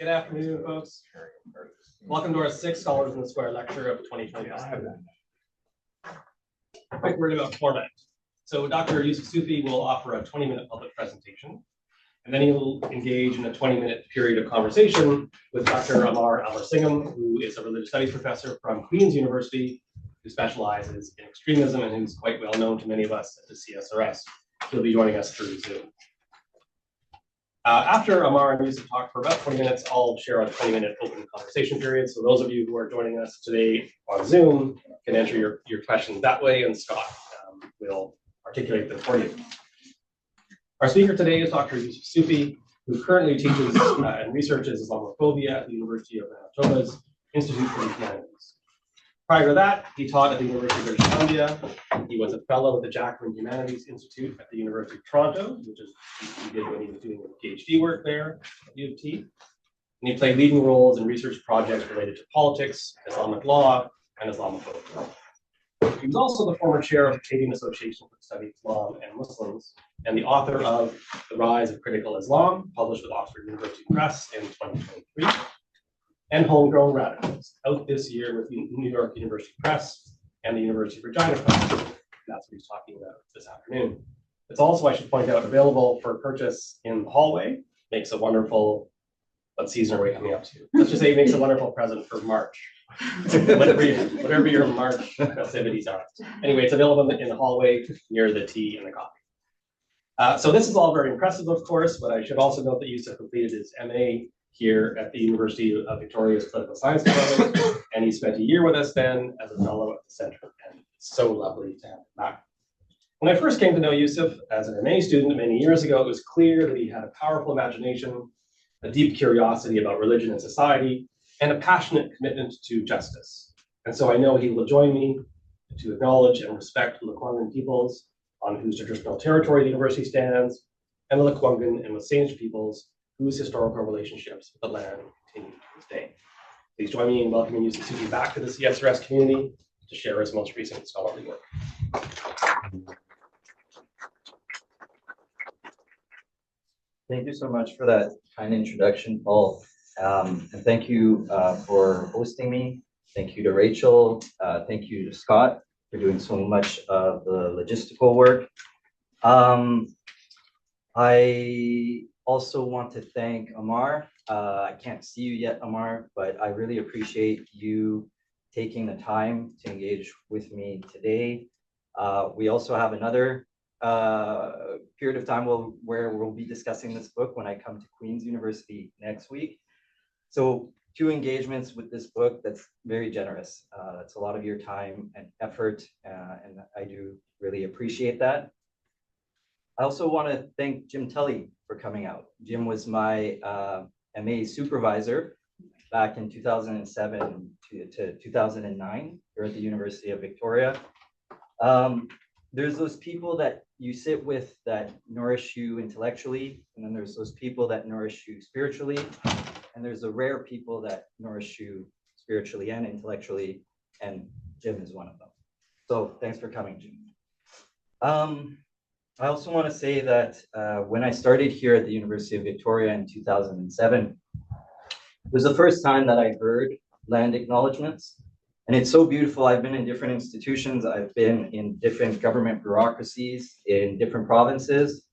Good afternoon, folks. Welcome to our sixth Scholars in the Square lecture of 2025. A quick word about format. So Dr. Youcef Soufi will offer a 20-minute public presentation, and then he will engage in a 20-minute period of conversation with Dr. Amar Al-Singham, who is a religious studies professor from Queen's University, who specializes in extremism and who's quite well known to many of us at the CSRS. He'll be joining us through Zoom. After Amar and Youcef talk for about 20 minutes, I'll share a 20-minute open conversation period. So those of you who are joining us today on Zoom can enter your questions that way, and Scott will articulate them for you. Our speaker today is Dr. Youcef Soufi, who currently teaches and researches Islamophobia at the University of Manitoba's Institute for the Humanities. Prior to that, he taught at the University of British Columbia. He was a fellow at the Jackman Humanities Institute at the University of Toronto, which is what he did when he was doing his PhD work there at U of T. And he played leading roles in research projects related to politics, Islamic law, and Islamophobia. He was also the former chair of the Canadian Association for the Study of Islam and Muslims, and the author of The Rise of Critical Islam, published with Oxford University Press in 2023. And Homegrown Radicals, out this year with the New York University Press and the University of Regina Press. That's what he's talking about this afternoon. It's also, I should point out, available for purchase in the hallway. Makes a wonderful, what season are we coming up to? Let's just say it makes a wonderful present for March. whatever your March festivities are. Anyway, it's available in the hallway near the tea and the coffee. So this is all very impressive, of course, but I should also note that Youcef completed his MA here at the University of Victoria's Political Science Department, and he spent a year with us then as a fellow at the center, and it's so lovely to have him back. When I first came to know Youcef as an MA student many years ago, it was clear that he had a powerful imagination, a deep curiosity about religion and society, and a passionate commitment to justice. And so I know he will join me to acknowledge and respect the Lekwungen peoples on whose traditional territory the university stands, and the Lekwungen and Wasanish peoples whose historical relationships with the land continue to this day. Please join me in welcoming Youcef Soufi back to the CSRS community to share his most recent scholarly work. Thank you so much for that kind introduction, Paul. And thank you for hosting me. Thank you to Rachel. Thank you to Scott for doing so much of the logistical work. I also want to thank Amar. I can't see you yet, Amar, but I really appreciate you taking the time to engage with me today. We also have another period of time where we'll be discussing this book when I come to Queen's University next week. So 2 engagements with this book, that's very generous. That's a lot of your time and effort, and I do really appreciate that. I also want to thank Jim Tully for coming out. Jim was my MA supervisor back in 2007 to 2009 here at the University of Victoria. There's those people that you sit with that nourish you intellectually, and then there's those people that nourish you spiritually, and there's the rare people that nourish you spiritually and intellectually, and Jim is one of them. So thanks for coming, Jim. I also want to say that when I started here at the University of Victoria in 2007, it was the first time that I heard land acknowledgements. And it's so beautiful. I've been in different institutions. I've been in different government bureaucracies in different provinces.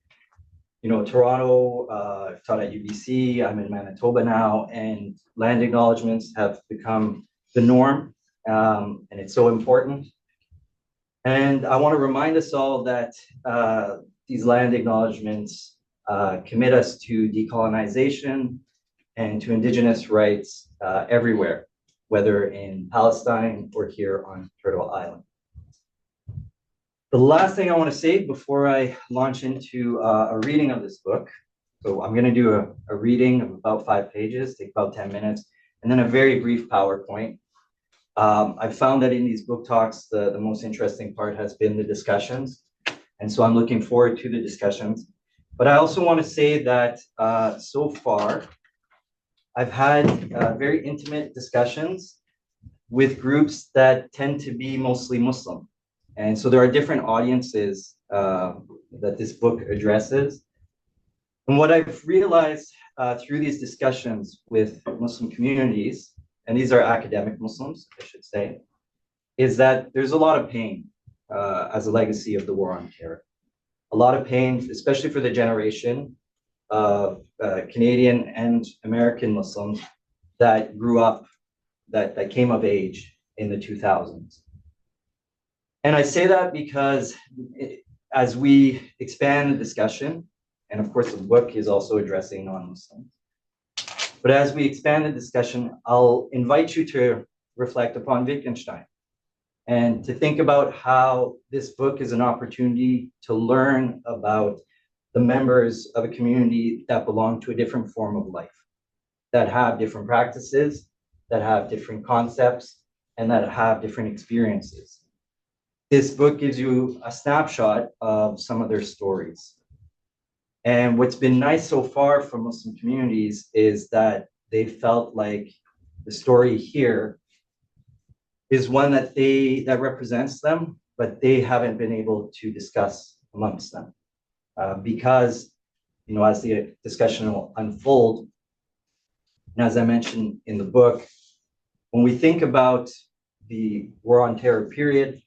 You know, Toronto, I've taught at UBC, I'm in Manitoba now, and land acknowledgements have become the norm, and it's so important. And I want to remind us all that these land acknowledgements commit us to decolonization and to Indigenous rights everywhere, whether in Palestine or here on Turtle Island. The last thing I want to say before I launch into a reading of this book, so I'm going to do a reading of about 5 pages, take about 10 minutes, and then a very brief PowerPoint. I've found that in these book talks, the most interesting part has been the discussions. And so I'm looking forward to the discussions. But I also want to say that so far, I've had very intimate discussions with groups that tend to be mostly Muslim. And so there are different audiences that this book addresses. And what I've realized through these discussions with Muslim communities, and these are academic Muslims, I should say, is that there's a lot of pain as a legacy of the war on terror. A lot of pain, especially for the generation of Canadian and American Muslims that grew up, that came of age in the 2000s. And I say that because as we expand the discussion, and of course the book is also addressing non-Muslims, but as we expand the discussion, I'll invite you to reflect upon Wittgenstein and to think about how this book is an opportunity to learn about the members of a community that belong to a different form of life, that have different practices, that have different concepts, and that have different experiences. This book gives you a snapshot of some of their stories. And what's been nice so far for Muslim communities is that they felt like the story here is one that represents them, but they haven't been able to discuss amongst them. Because, as the discussion will unfold, and as I mentioned in the book, when we think about the War on Terror period,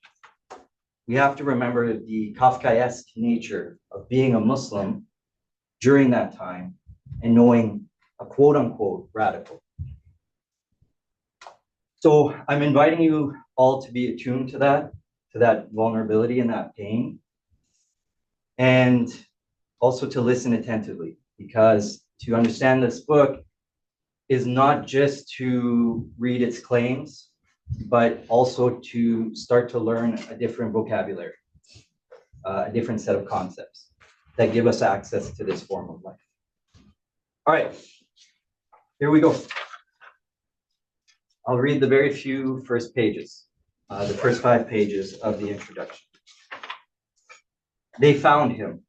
we have to remember the Kafkaesque nature of being a Muslim during that time and knowing a quote unquote radical. So I'm inviting you all to be attuned to that vulnerability and that pain, and also to listen attentively, because to understand this book is not just to read its claims, but also to start to learn a different vocabulary, a different set of concepts that give us access to this form of life. All right, here we go. I'll read the very few first pages, the first 5 pages of the introduction. They found him.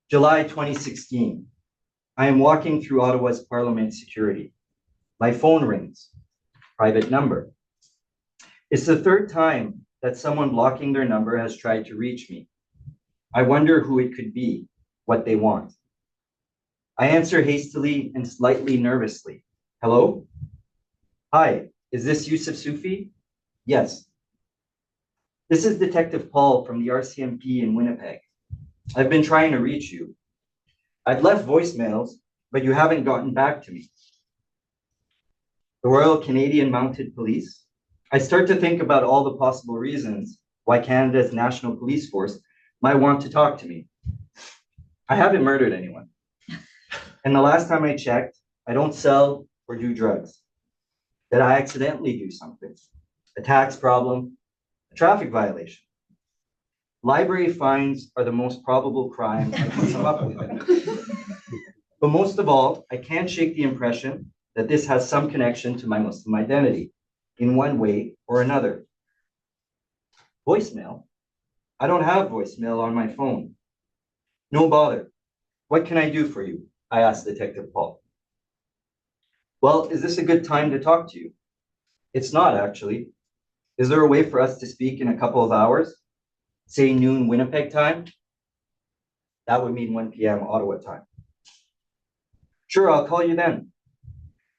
July 2016. I am walking through Ottawa's Parliament security. My phone rings. Private number. It's the 3rd time that someone blocking their number has tried to reach me. I wonder who it could be, what they want. I answer hastily and slightly nervously. Hello? Hi, is this Youcef Soufi? Yes. This is Detective Paul from the RCMP in Winnipeg. I've been trying to reach you. I've left voicemails, but you haven't gotten back to me. The Royal Canadian Mounted Police? I start to think about all the possible reasons why Canada's National Police Force might want to talk to me. I haven't murdered anyone. And the last time I checked, I don't sell or do drugs. Did I accidentally do something? A tax problem, a traffic violation. Library fines are the most probable crime I can come up with. But most of all, I can't shake the impression that this has some connection to my Muslim identity in one way or another. Voicemail? I don't have voicemail on my phone. No bother. What can I do for you? I asked Detective Paul. Well, is this a good time to talk to you? It's not, actually. Is there a way for us to speak in a couple of hours? Say noon Winnipeg time? That would mean 1 p.m. Ottawa time. Sure, I'll call you then.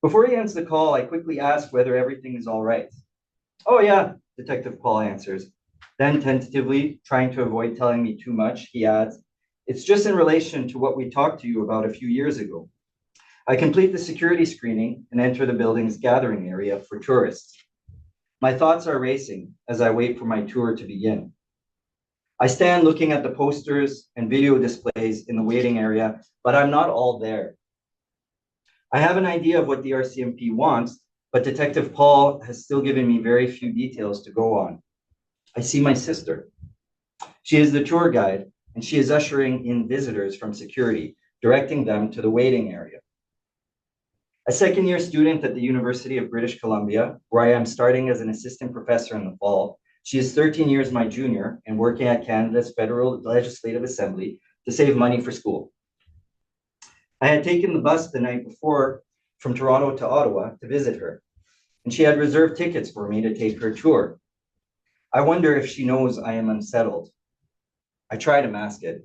Before he ends the call, I quickly ask whether everything is all right. Oh yeah, Detective Paul answers. Then tentatively, trying to avoid telling me too much, he adds, it's just in relation to what we talked to you about a few years ago. I complete the security screening and enter the building's gathering area for tourists. My thoughts are racing as I wait for my tour to begin. I stand looking at the posters and video displays in the waiting area, but I'm not all there. I have an idea of what the RCMP wants, but Detective Paul has still given me very few details to go on. I see my sister. She is the tour guide, and she is ushering in visitors from security, directing them to the waiting area. A second-year student at the University of British Columbia, where I am starting as an assistant professor in the fall, she is 13 years my junior and working at Canada's Federal Legislative Assembly to save money for school. I had taken the bus the night before from Toronto to Ottawa to visit her, and she had reserved tickets for me to take her tour. I wonder if she knows I am unsettled. I try to mask it.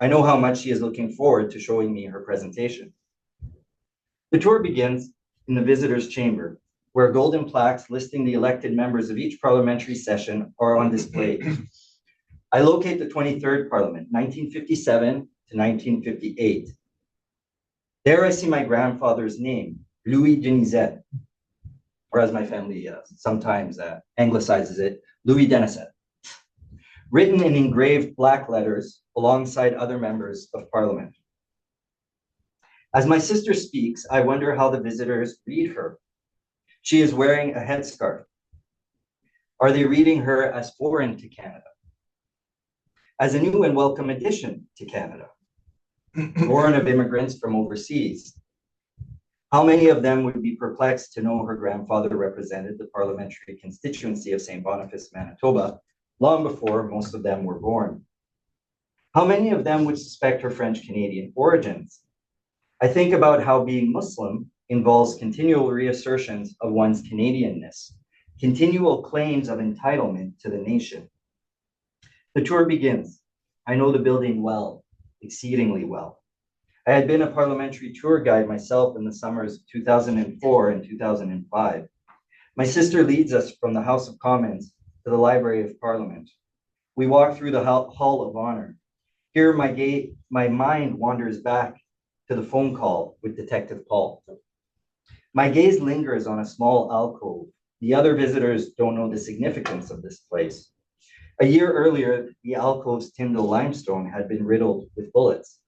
I know how much she is looking forward to showing me her presentation. The tour begins in the visitors' chamber, where golden plaques listing the elected members of each parliamentary session are on display. I locate the 23rd Parliament, 1957 to 1958. There I see my grandfather's name, Louis Denisette, or as my family sometimes anglicizes it, Louis Denisette, written in engraved black letters alongside other members of Parliament. As my sister speaks, I wonder how the visitors read her. She is wearing a headscarf. Are they reading her as foreign to Canada? As a new and welcome addition to Canada? Born of immigrants from overseas? How many of them would be perplexed to know her grandfather represented the parliamentary constituency of St. Boniface, Manitoba, long before most of them were born? How many of them would suspect her French-Canadian origins? I think about how being Muslim involves continual reassertions of one's Canadianness, continual claims of entitlement to the nation. The tour begins. I know the building well, exceedingly well. I had been a parliamentary tour guide myself in the summers of 2004 and 2005. My sister leads us from the House of Commons to the Library of Parliament. We walk through the Hall of Honor. Here, my mind wanders back to the phone call with Detective Paul. My gaze lingers on a small alcove. The other visitors don't know the significance of this place. A year earlier, the alcove's Tyndall limestone had been riddled with bullets.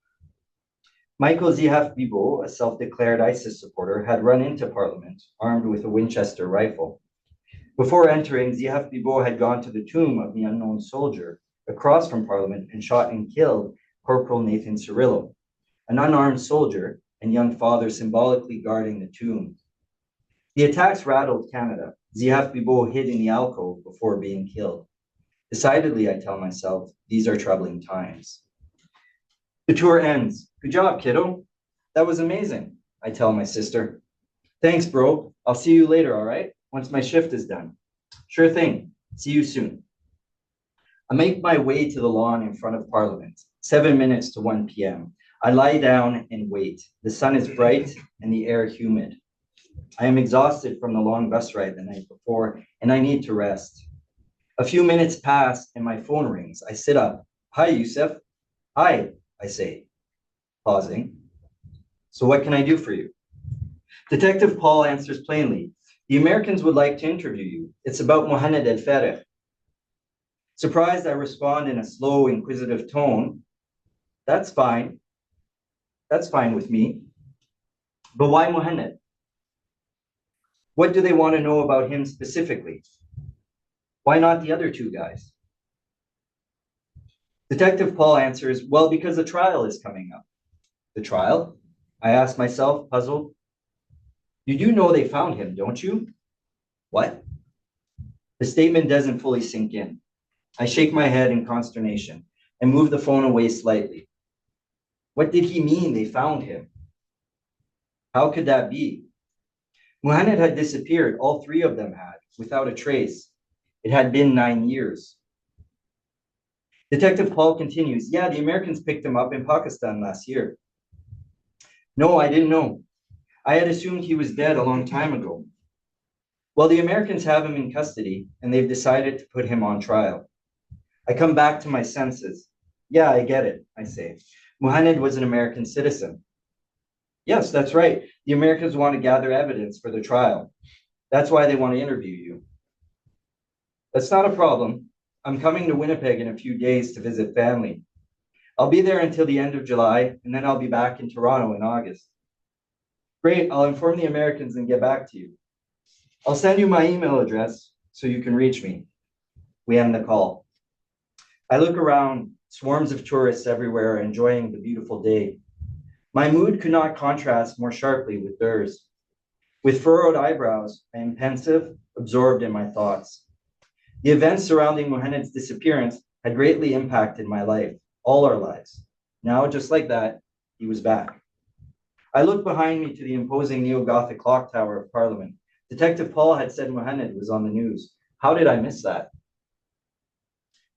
Michael Youcef Soufi, a self-declared ISIS supporter, had run into Parliament armed with a Winchester rifle. Before entering, Youcef Soufi had gone to the tomb of the unknown soldier across from Parliament and shot and killed Corporal Nathan Cirillo, an unarmed soldier and young father symbolically guarding the tomb. The attacks rattled Canada. Youcef Soufi hid in the alcove before being killed. Decidedly, I tell myself, these are troubling times. The tour ends. Good job, kiddo. That was amazing, I tell my sister. Thanks, bro. I'll see you later, all right? Once my shift is done. Sure thing. See you soon. I make my way to the lawn in front of Parliament, 7 minutes to 1 p.m. I lie down and wait. The sun is bright and the air humid. I am exhausted from the long bus ride the night before, and I need to rest. A few minutes pass and my phone rings. I sit up. Hi, Youcef. Hi, I say, pausing. So what can I do for you? Detective Paul answers plainly. The Americans would like to interview you. It's about Mohamed El-Fareh. Surprised, I respond in a slow, inquisitive tone. That's fine. That's fine with me. But why Mohamed? What do they want to know about him specifically? Why not the other two guys? Detective Paul answers, well, because the trial is coming up. The trial? I ask myself, puzzled. You do know they found him, don't you? What? The statement doesn't fully sink in. I shake my head in consternation and move the phone away slightly. What did he mean they found him? How could that be? Mohamed had disappeared, all three of them had, without a trace. It had been 9 years. Detective Paul continues, yeah, the Americans picked him up in Pakistan last year. No, I didn't know. I had assumed he was dead a long time ago. Well, the Americans have him in custody, and they've decided to put him on trial. I come back to my senses. Yeah, I get it, I say. Mohamed was an American citizen. Yes, that's right. The Americans want to gather evidence for the trial. That's why they want to interview you. That's not a problem. I'm coming to Winnipeg in a few days to visit family. I'll be there until the end of July, and then I'll be back in Toronto in August. Great, I'll inform the Americans and get back to you. I'll send you my email address so you can reach me. We end the call. I look around, swarms of tourists everywhere enjoying the beautiful day. My mood could not contrast more sharply with theirs. With furrowed eyebrows, I am pensive, absorbed in my thoughts. The events surrounding Mohamed's disappearance had greatly impacted my life, all our lives. Now, just like that, he was back. I looked behind me to the imposing neo-Gothic clock tower of Parliament. Detective Paul had said Mohamed was on the news. How did I miss that?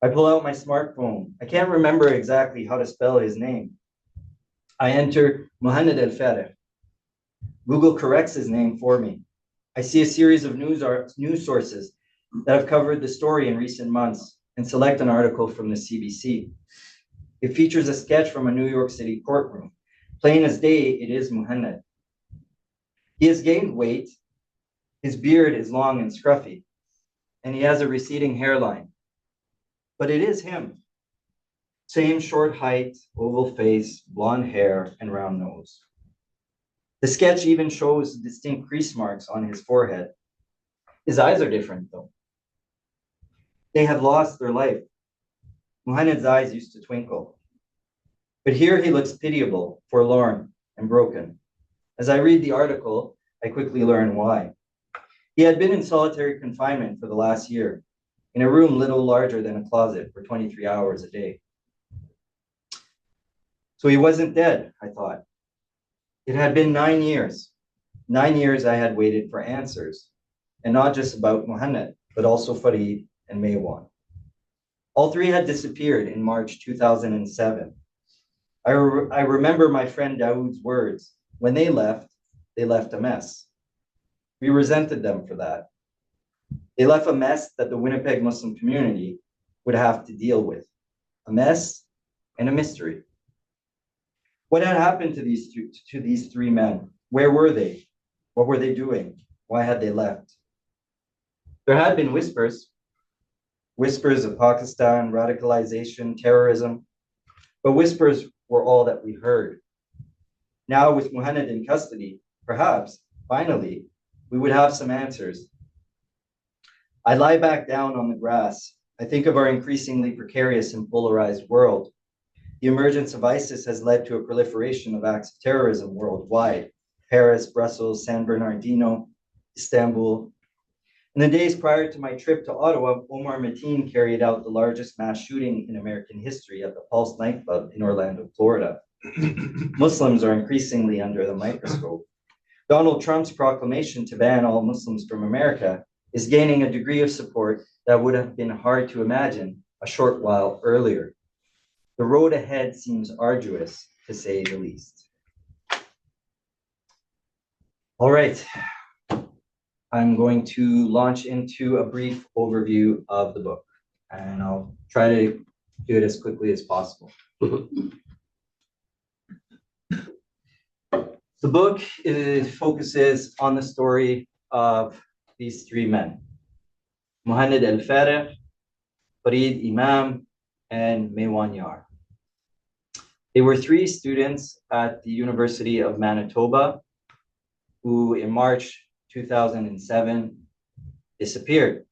I pull out my smartphone. I can't remember exactly how to spell his name. I enter Mohamed El Fareh. Google corrects his name for me. I see a series of news sources that have covered the story in recent months and select an article from the CBC. It features a sketch from a New York City courtroom. Plain as day, it is Mohamed. He has gained weight. His beard is long and scruffy, and he has a receding hairline. But it is him. Same short height, oval face, blonde hair, and round nose. The sketch even shows distinct crease marks on his forehead. His eyes are different, though. They have lost their life. Muhammad's eyes used to twinkle. But here he looks pitiable, forlorn, and broken. As I read the article, I quickly learn why. He had been in solitary confinement for the last year, in a room little larger than a closet for 23 hours a day. So he wasn't dead, I thought. It had been 9 years. 9 years I had waited for answers, and not just about Mohammed, but also Farid and Maywan. All three had disappeared in March 2007. I remember my friend Dawood's words. When they left a mess. We resented them for that. They left a mess that the Winnipeg Muslim community would have to deal with. A mess and a mystery. What had happened to these three men? Where were they? What were they doing? Why had they left? There had been whispers of Pakistan, radicalization, terrorism, but whispers were all that we heard. Now with Mohammed in custody, perhaps, finally, we would have some answers. I lie back down on the grass. I think of our increasingly precarious and polarized world. The emergence of ISIS has led to a proliferation of acts of terrorism worldwide. Paris, Brussels, San Bernardino, Istanbul. In the days prior to my trip to Ottawa, Omar Mateen carried out the largest mass shooting in American history at the Pulse nightclub in Orlando, Florida. Muslims are increasingly under the microscope. Donald Trump's proclamation to ban all Muslims from America is gaining a degree of support that would have been hard to imagine a short while earlier. The road ahead seems arduous, to say the least. All right, I'm going to launch into a brief overview of the book, and I'll try to do it as quickly as possible. The book focuses on the story of these three men, Mohamed El Fareh, Farid Imam, and Maywan Yar. They were three students at the University of Manitoba who in March 2007 disappeared.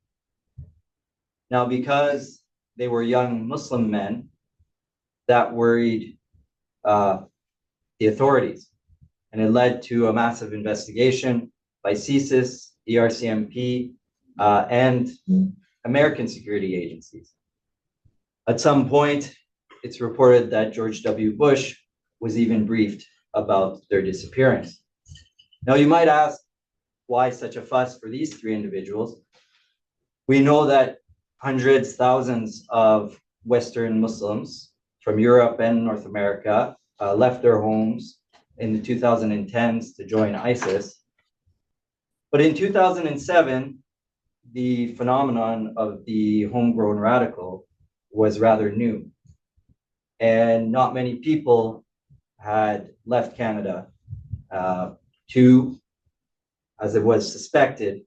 Now, because they were young Muslim men, that worried the authorities, and it led to a massive investigation by CSIS, ERCMP, and American security agencies. At some point, it's reported that George W. Bush was even briefed about their disappearance. Now, you might ask, why such a fuss for these three individuals? We know that hundreds, thousands of Western Muslims from Europe and North America left their homes in the 2010s to join ISIS. But in 2007, the phenomenon of the homegrown radical was rather new. And not many people had left Canada to, as it was suspected,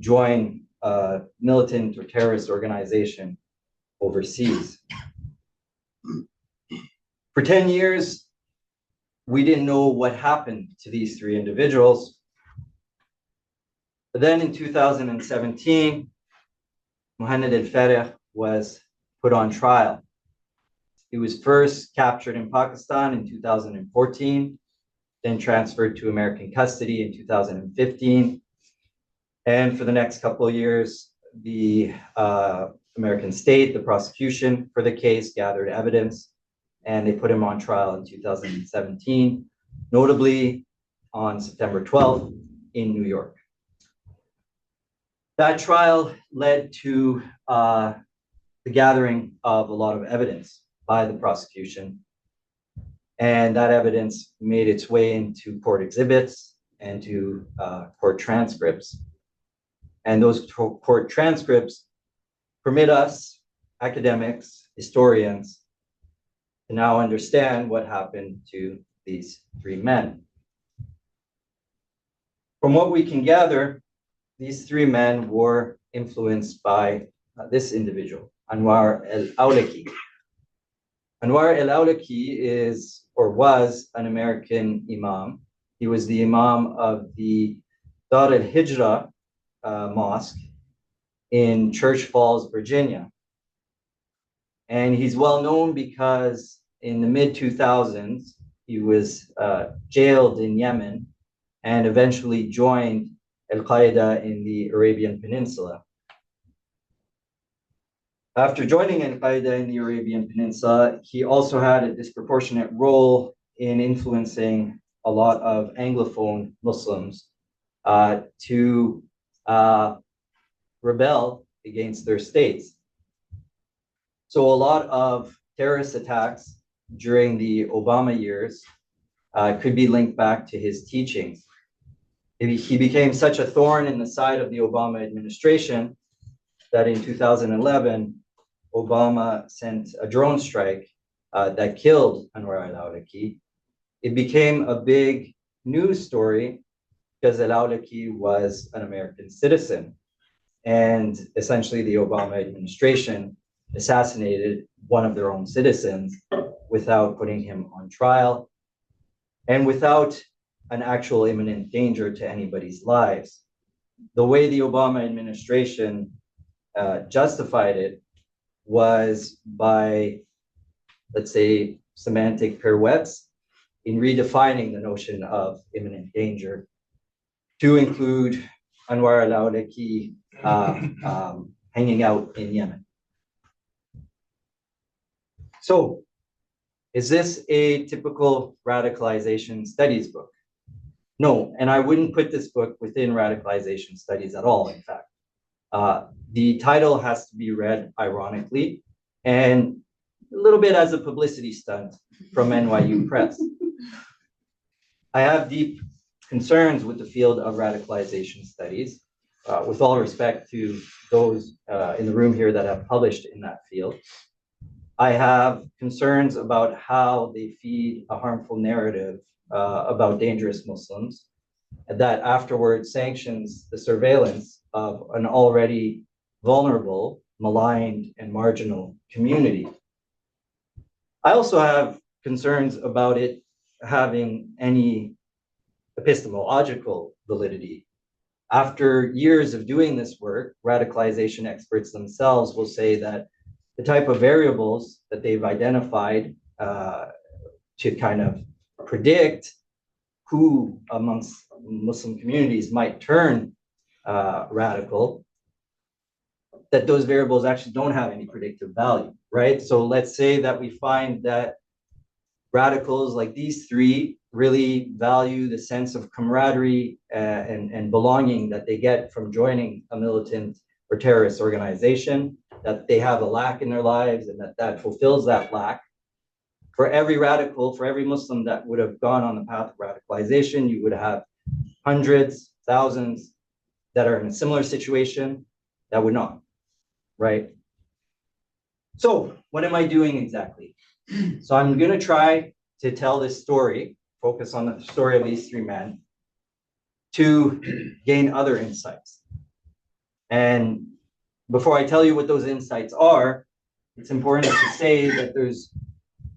join a militant or terrorist organization overseas. For 10 years, we didn't know what happened to these three individuals. But then in 2017, Mohamed El Fareh was put on trial. He was first captured in Pakistan in 2014, then transferred to American custody in 2015. And for the next couple of years, the American state, the prosecution for the case, gathered evidence, and they put him on trial in 2017, notably on September 12th in New York. That trial led to the the gathering of a lot of evidence by the prosecution. And that evidence made its way into court exhibits and to court transcripts. And those court transcripts permit us, academics, historians, to now understand what happened to these three men. From what we can gather, these three men were influenced by this individual, Anwar el-Awlaki. Anwar el-Awlaki is, or was, an American imam. He was the imam of the Dar al-Hijra mosque in Church Falls, Virginia. And he's well known because in the mid-2000s, he was jailed in Yemen and eventually joined Al-Qaeda in the Arabian Peninsula. After joining Al-Qaeda in the Arabian Peninsula, he also had a disproportionate role in influencing a lot of Anglophone Muslims to rebel against their states. So a lot of terrorist attacks during the Obama years could be linked back to his teachings. He became such a thorn in the side of the Obama administration that in 2011, Obama sent a drone strike that killed Anwar al-Awlaki. It became a big news story because al-Awlaki was an American citizen. And essentially the Obama administration assassinated one of their own citizens without putting him on trial and without an actual imminent danger to anybody's lives. The way the Obama administration justified it was by, let's say, semantic pirouettes in redefining the notion of imminent danger to include Anwar al-Awlaki hanging out in Yemen. So, is this a typical radicalization studies book? No, and I wouldn't put this book within radicalization studies at all, in fact. The title has to be read ironically and a little bit as a publicity stunt from NYU Press. I have deep concerns with the field of radicalization studies, with all respect to those in the room here that have published in that field. I have concerns about how they feed a harmful narrative about dangerous Muslims that afterwards sanctions the surveillance of an already vulnerable, maligned, and marginal community. I also have concerns about it having any epistemological validity. After years of doing this work, radicalization experts themselves will say that the type of variables that they've identified to kind of predict who amongst Muslim communities might turn radical, that those variables actually don't have any predictive value, right? So let's say that we find that radicals like these three really value the sense of camaraderie and belonging that they get from joining a militant or terrorist organization, that they have a lack in their lives and that fulfills that lack. For every radical, for every Muslim that would have gone on the path of radicalization, you would have hundreds, thousands that are in a similar situation that would not, right? So what am I doing exactly? So I'm going to try to tell this story, focus on the story of these three men, to gain other insights. And before I tell you what those insights are, it's important to say that there's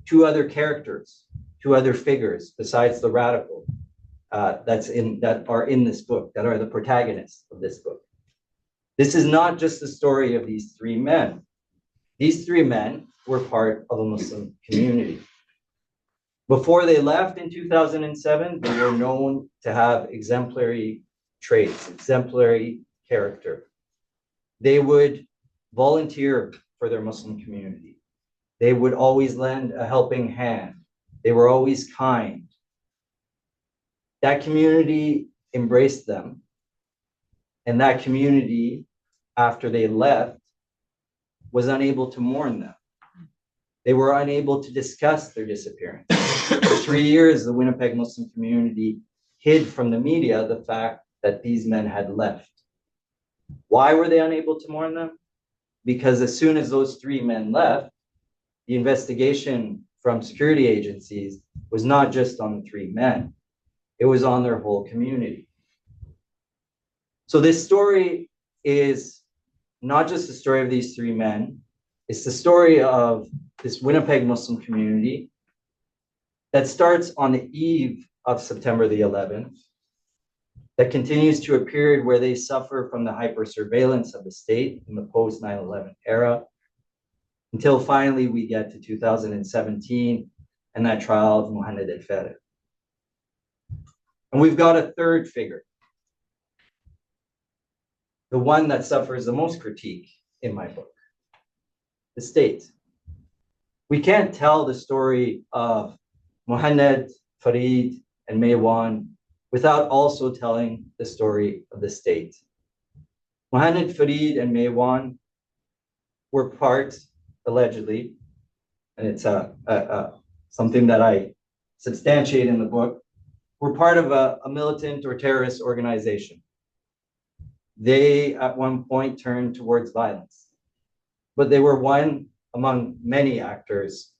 two other characters, two other figures besides the radical that are in this book, that are the protagonists of this book. This is not just the story of these three men. These three men were part of a Muslim community. Before they left in 2007, they were known to have exemplary traits, exemplary character. They would volunteer for their Muslim community. They would always lend a helping hand. They were always kind. That community embraced them. And that community, after they left, was unable to mourn them. They were unable to discuss their disappearance. For 3 years, the Winnipeg Muslim community hid from the media the fact that these men had left. Why were they unable to mourn them? Because as soon as those 3 men left, the investigation from security agencies was not just on the 3 men, it was on their whole community. So this story is not just the story of these 3 men, it's the story of this Winnipeg Muslim community that starts on the eve of September the 11th, that continues to a period where they suffer from the hyper-surveillance of the state in the post 9/11 era, until finally we get to 2017 and that trial of Mohamed El-Farid. And we've got a third figure, the one that suffers the most critique in my book, the state. We can't tell the story of Mohamed, Farid, and Maywan without also telling the story of the state. Mohamed, Farid, and Maywan were part, allegedly, and it's something that I substantiate in the book, were part of a militant or terrorist organization. They, at one point, turned towards violence, but they were one among many actors,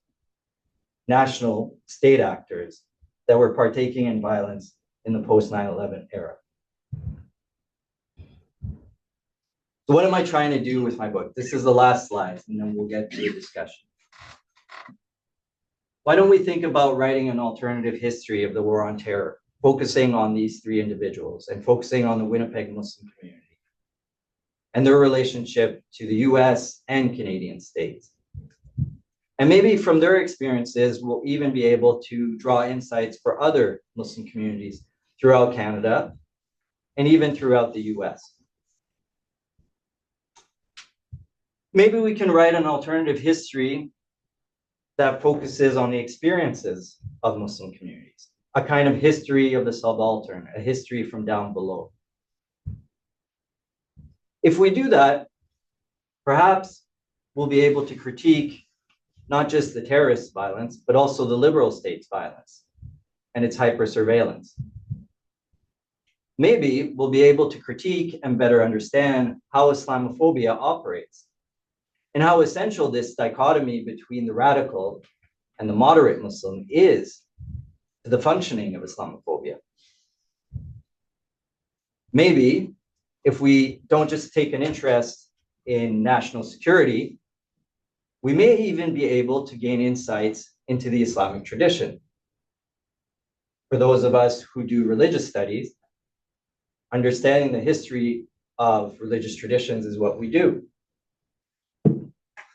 national state actors, that were partaking in violence in the post 9/11 era. So what am I trying to do with my book? This is the last slide, and then we'll get to the discussion. Why don't we think about writing an alternative history of the war on terror, focusing on these 3 individuals and focusing on the Winnipeg Muslim community and their relationship to the US and Canadian states. And maybe from their experiences, we'll even be able to draw insights for other Muslim communities throughout Canada and even throughout the US. Maybe we can write an alternative history that focuses on the experiences of Muslim communities, a kind of history of the subaltern, a history from down below. If we do that, perhaps we'll be able to critique not just the terrorist violence, but also the liberal state's violence and its hyper-surveillance. Maybe we'll be able to critique and better understand how Islamophobia operates and how essential this dichotomy between the radical and the moderate Muslim is to the functioning of Islamophobia. Maybe if we don't just take an interest in national security, we may even be able to gain insights into the Islamic tradition. For those of us who do religious studies, understanding the history of religious traditions is what we do.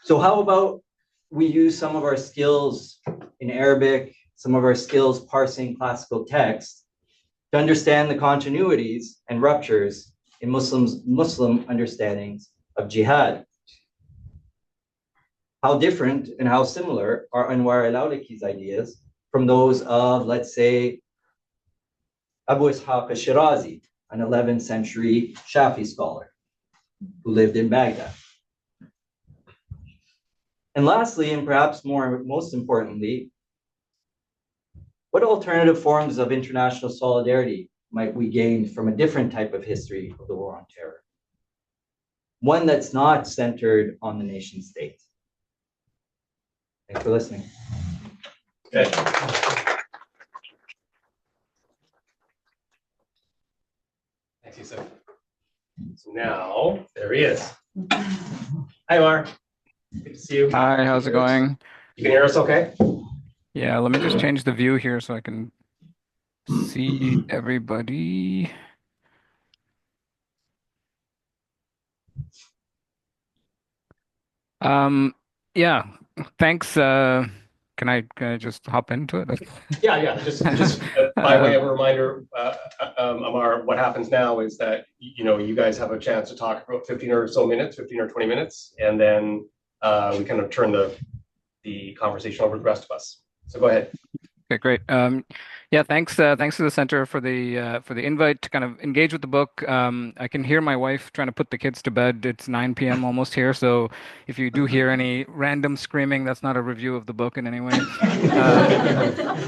So how about we use some of our skills in Arabic, some of our skills parsing classical texts to understand the continuities and ruptures in Muslim understandings of jihad. How different and how similar are Anwar al-Awlaki's ideas from those of, let's say, Abu Ishaq al-Shirazi, an 11th century Shafi scholar who lived in Baghdad. And lastly, and perhaps most importantly, what alternative forms of international solidarity might we gain from a different type of history of the war on terror? One that's not centered on the nation state. Thanks for listening. Okay. Thanks, Youcef. So now, there he is. Hi, Omar. Good to see you. Hi, how's it going? You can hear us okay? Yeah, let me just change the view here so I can see everybody. Yeah, thanks. Can I just hop into it? Yeah. Just by way of a reminder, Amar, what happens now is that you guys have a chance to talk for about 15 or 20 minutes, and then we kind of turn the conversation over to the rest of us. So go ahead. Okay, great. Yeah, thanks to the center for the invite to kind of engage with the book. I can hear my wife trying to put the kids to bed. It's 9 p.m. almost here, so if you do hear any random screaming, that's not a review of the book in any way.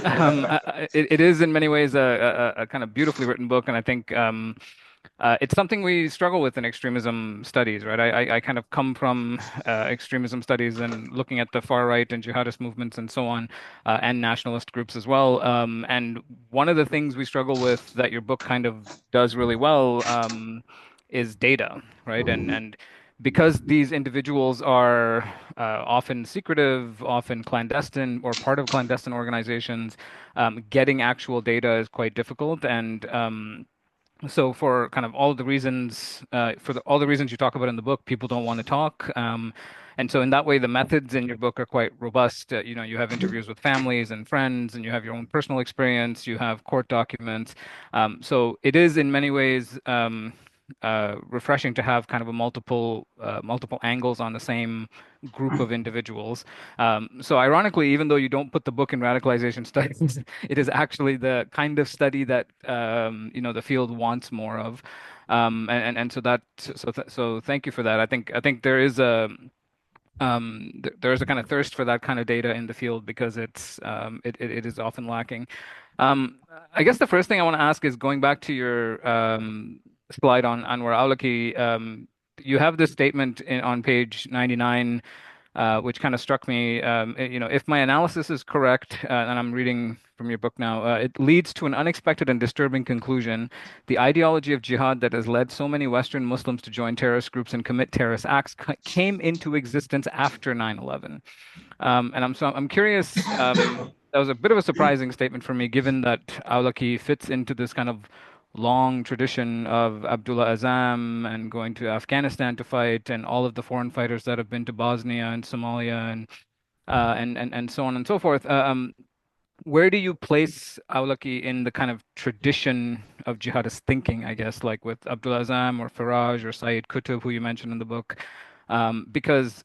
Um, it is in many ways a kind of beautifully written book, and I think it's something we struggle with in extremism studies, right? I kind of come from extremism studies and looking at the far right and jihadist movements and so on, and nationalist groups as well. And one of the things we struggle with that your book kind of does really well is data, right? And because these individuals are often secretive, often clandestine, or part of clandestine organizations, getting actual data is quite difficult. And so for kind of all the reasons, all the reasons you talk about in the book, people don't want to talk. And so in that way, the methods in your book are quite robust. You have interviews with families and friends, and you have your own personal experience. You have court documents. So it is in many ways refreshing to have kind of a multiple angles on the same group of individuals. So ironically, even though you don't put the book in radicalization studies, it is actually the kind of study that the field wants more of. And so so thank you for that. I think there is a kind of thirst for that kind of data in the field because it is often lacking. Um, I guess the first thing I want to ask is going back to your slide on Anwar Awlaki. You have this statement on page 99, which kind of struck me. If my analysis is correct, and I'm reading from your book now, it leads to an unexpected and disturbing conclusion. The ideology of jihad that has led so many Western Muslims to join terrorist groups and commit terrorist acts came into existence after 9/11. And I'm curious. That was a bit of a surprising statement for me, given that Awlaki fits into this kind of long tradition of Abdullah Azam and going to Afghanistan to fight, and all of the foreign fighters that have been to Bosnia and Somalia and so on and so forth. Where do you place Awlaki in the kind of tradition of jihadist thinking, I guess, like with Abdullah Azam or Faraj or Sayyid Qutb, who you mentioned in the book? Because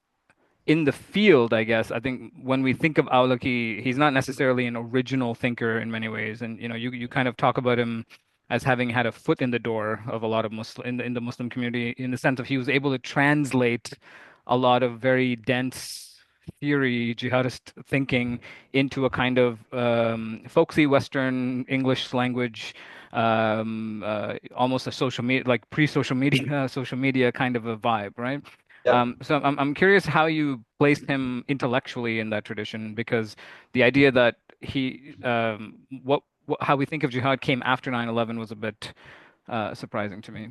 in the field, I guess, I think when we think of Awlaki, he's not necessarily an original thinker in many ways. And you kind of talk about him as having had a foot in the door of a lot of Muslim in the Muslim community, in the sense of he was able to translate a lot of very dense theory, jihadist thinking, into a kind of folksy Western English language, almost a social media, like pre-social media, social media kind of a vibe, right? Yeah. So I'm curious how you place him intellectually in that tradition, because the idea that how we think of jihad came after 9/11 was a bit surprising to me.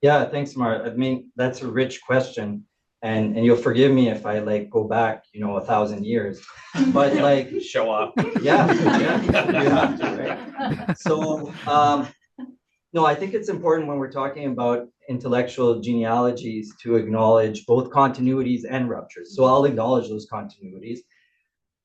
Yeah, thanks, Mar. I mean, that's a rich question, and you'll forgive me if I like go back, 1,000 years, but like, Show off. yeah, you have to, right? So, no, I think it's important when we're talking about intellectual genealogies to acknowledge both continuities and ruptures. So I'll acknowledge those continuities.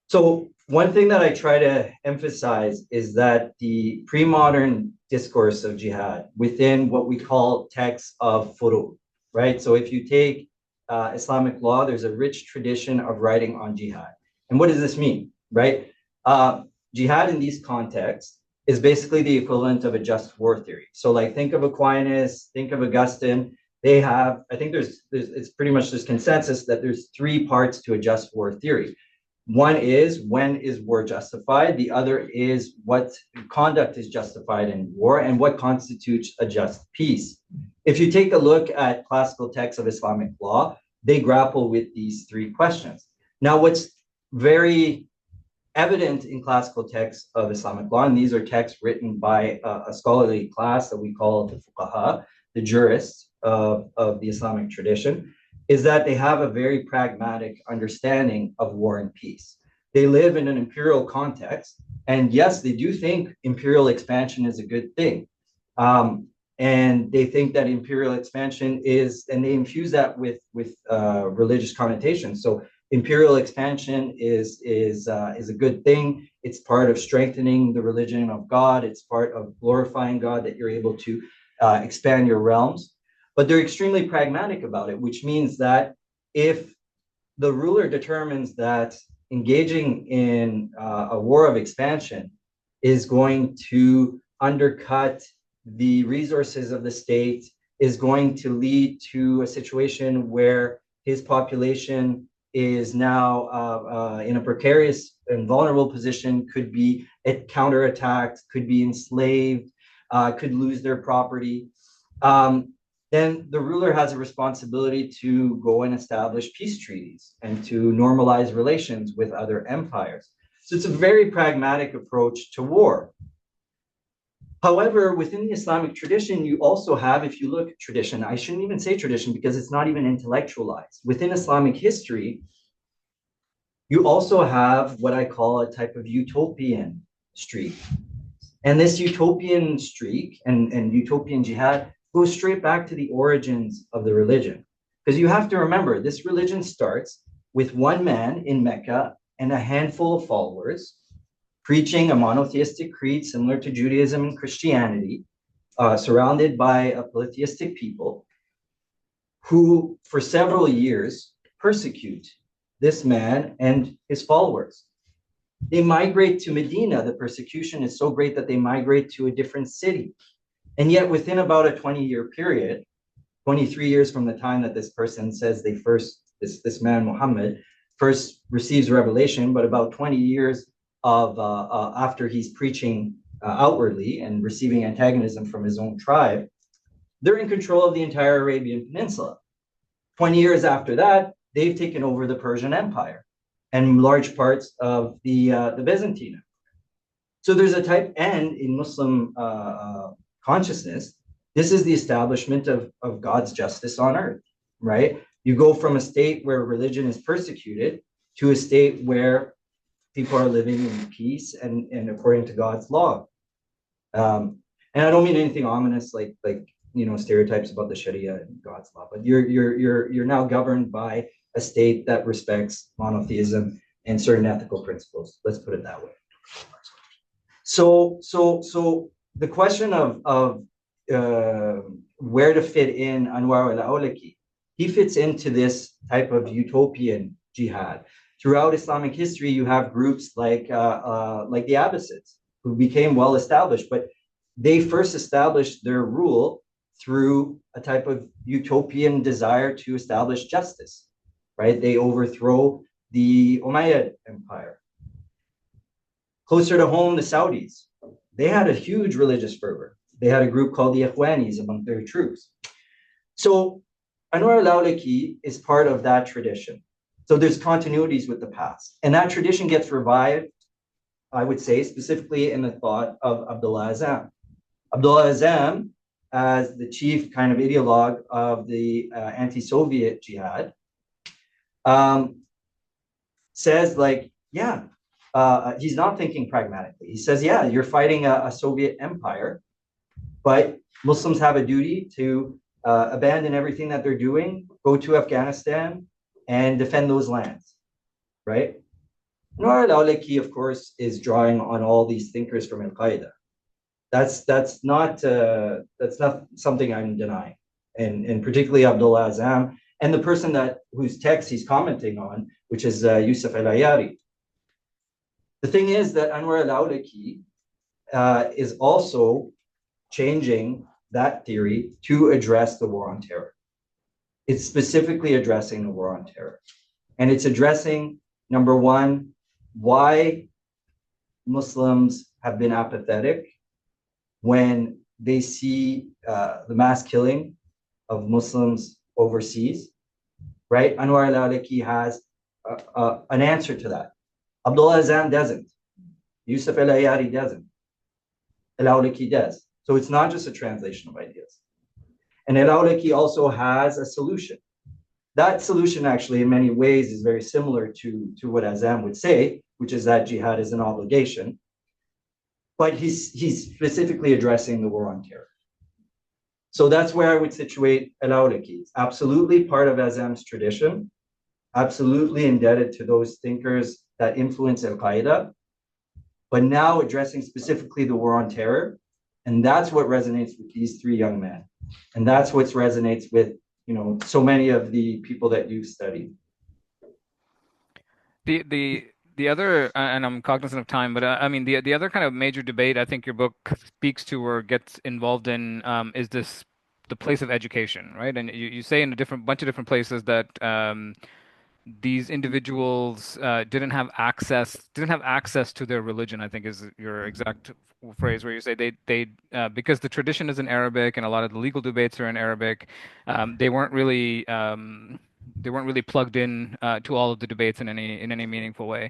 So one thing that I try to emphasize is that the pre-modern discourse of jihad within what we call texts of furu, right? So if you take Islamic law, there's a rich tradition of writing on jihad. And what does this mean, right? Jihad in these contexts is basically the equivalent of a just war theory. So like think of Aquinas, think of Augustine. They have, I think it's pretty much this consensus that there's three parts to a just war theory. One is, when is war justified? The other is, what conduct is justified in war and what constitutes a just peace. If you take a look at classical texts of Islamic law, they grapple with these three questions. Now, what's very evident in classical texts of Islamic law, and these are texts written by a scholarly class that we call the fuqaha, the jurists of the Islamic tradition, is that they have a very pragmatic understanding of war and peace. They live in an imperial context, and yes, they do think imperial expansion is a good thing. And they think that imperial expansion is, and they infuse that with religious connotations. So imperial expansion is a good thing. It's part of strengthening the religion of God. It's part of glorifying God that you're able to expand your realms. But they're extremely pragmatic about it, which means that if the ruler determines that engaging in a war of expansion is going to undercut the resources of the state, is going to lead to a situation where his population is now in a precarious and vulnerable position, could be counterattacked, could be enslaved, could lose their property, then the ruler has a responsibility to go and establish peace treaties and to normalize relations with other empires. So it's a very pragmatic approach to war. However, within the Islamic tradition, you also have, if you look at tradition, I shouldn't even say tradition because it's not even intellectualized. Within Islamic history, you also have what I call a type of utopian streak. And this utopian streak and utopian jihad goes straight back to the origins of the religion. Because you have to remember, this religion starts with one man in Mecca and a handful of followers preaching a monotheistic creed similar to Judaism and Christianity, surrounded by a polytheistic people who, for several years, persecute this man and his followers. They migrate to Medina. The persecution is so great that they migrate to a different city. And yet within about a 20-year period, 23 years from the time that this person says this man, Muhammad, first receives revelation, but about 20 years after he's preaching outwardly and receiving antagonism from his own tribe, they're in control of the entire Arabian Peninsula. 20 years after that, they've taken over the Persian Empire and large parts of the Byzantine Empire. So there's a type N in Muslim consciousness. This is the establishment of God's justice on earth, right? You go from a state where religion is persecuted to a state where people are living in peace and according to God's law. And I don't mean anything ominous like stereotypes about the Sharia and God's law, but you're now governed by a state that respects monotheism and certain ethical principles. Let's put it that way. So the question of where to fit in Anwar al-Awlaki, he fits into this type of utopian jihad. Throughout Islamic history, you have groups like the Abbasids, who became well established, but they first established their rule through a type of utopian desire to establish justice, right? They overthrow the Umayyad Empire. Closer to home, the Saudis, they had a huge religious fervor. They had a group called the Ikhwanis among their troops. So Anwar al-Awlaki is part of that tradition. So there's continuities with the past. And that tradition gets revived, I would say, specifically in the thought of Abdullah Azzam. Abdullah Azzam, as the chief kind of ideologue of the anti-Soviet jihad, says he's not thinking pragmatically. He says, yeah, you're fighting a Soviet empire, but Muslims have a duty to abandon everything that they're doing, go to Afghanistan, and defend those lands, right? Anwar al-Awlaki, of course, is drawing on all these thinkers from Al-Qaeda. That's not something I'm denying, and particularly Abdullah Azzam and the person whose text he's commenting on, which is Youcef al-Ayari. The thing is that Anwar al-Awlaki is also changing that theory to address the war on terror. It's specifically addressing the war on terror. And it's addressing, number one, why Muslims have been apathetic when they see the mass killing of Muslims overseas, right? Anwar al-Awlaki has an answer to that. Abdullah Azzam doesn't. Youcef al-Ayari doesn't. Al-Awlaki does. So it's not just a translation of ideas. And al-Awlaki also has a solution. That solution actually in many ways is very similar to what Azzam would say, which is that jihad is an obligation. But he's specifically addressing the war on terror. So that's where I would situate al-Awlaki. It's absolutely part of Azzam's tradition, absolutely indebted to those thinkers that influence Al-Qaeda, but now addressing specifically the war on terror. And that's what resonates with these three young men. And that's what resonates with, so many of the people that you've studied. The The other, and I'm cognizant of time, but I mean, the other kind of major debate I think your book speaks to or gets involved in is the place of education, right? And you say in a different bunch of different places that these individuals didn't have access to their religion, I think is your exact phrase, where you say they because the tradition is in Arabic and a lot of the legal debates are in Arabic, they weren't really plugged in to all of the debates in any meaningful way.